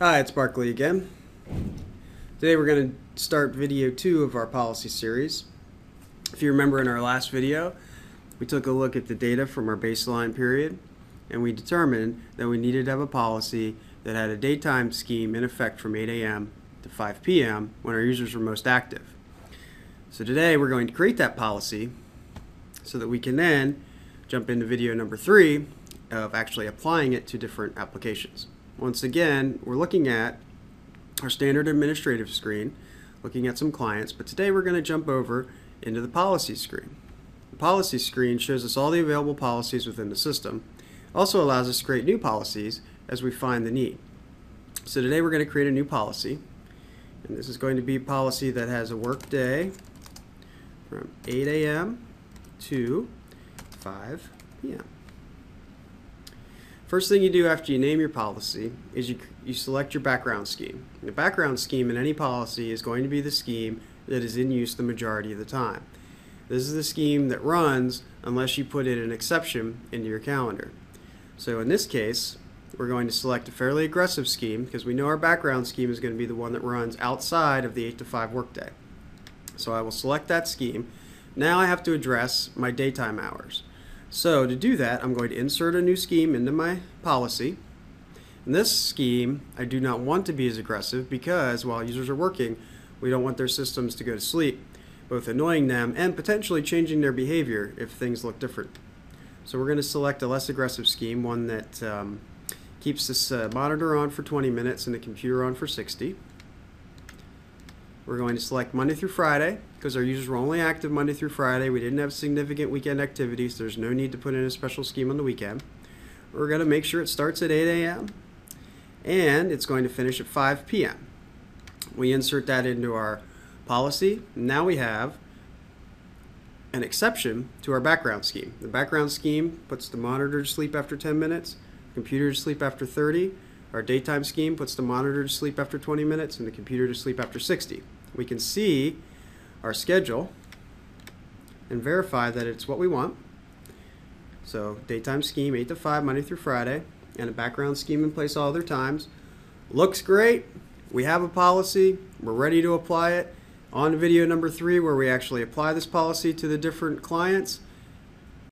Hi, it's Barclay again. Today we're going to start video 2 of our policy series. If you remember in our last video, we took a look at the data from our baseline period and we determined that we needed to have a policy that had a daytime scheme in effect from 8 a.m. to 5 p.m. when our users were most active. So today we're going to create that policy so that we can then jump into video number 3 of actually applying it to different applications. Once again, we're looking at our standard administrative screen, looking at some clients, but today we're going to jump over into the policy screen. The policy screen shows us all the available policies within the system. Also allows us to create new policies as we find the need. So today we're going to create a new policy, and this is going to be a policy that has a work day from 8 a.m. to 5 p.m. First thing you do after you name your policy is you select your background scheme. The background scheme in any policy is going to be the scheme that is in use the majority of the time. This is the scheme that runs unless you put in an exception into your calendar. So in this case, we're going to select a fairly aggressive scheme because we know our background scheme is going to be the one that runs outside of the 8 to 5 workday. So I will select that scheme. Now I have to address my daytime hours. So to do that, I'm going to insert a new scheme into my policy. In this scheme, I do not want to be as aggressive because while users are working, we don't want their systems to go to sleep, both annoying them and potentially changing their behavior if things look different. So we're going to select a less aggressive scheme, one that keeps this monitor on for 20 minutes and the computer on for 60. We're going to select Monday through Friday because our users were only active Monday through Friday. We didn't have significant weekend activities, so there's no need to put in a special scheme on the weekend. We're going to make sure it starts at 8 a.m. and it's going to finish at 5 p.m. We insert that into our policy. Now we have an exception to our background scheme. The background scheme puts the monitor to sleep after 10 minutes, computer to sleep after 30. Our daytime scheme puts the monitor to sleep after 20 minutes and the computer to sleep after 60. We can see our schedule and verify that it's what we want. So daytime scheme 8 to 5 Monday through Friday and a background scheme in place all other times. Looks great. We have a policy. We're ready to apply it. On to video number 3 where we actually apply this policy to the different clients.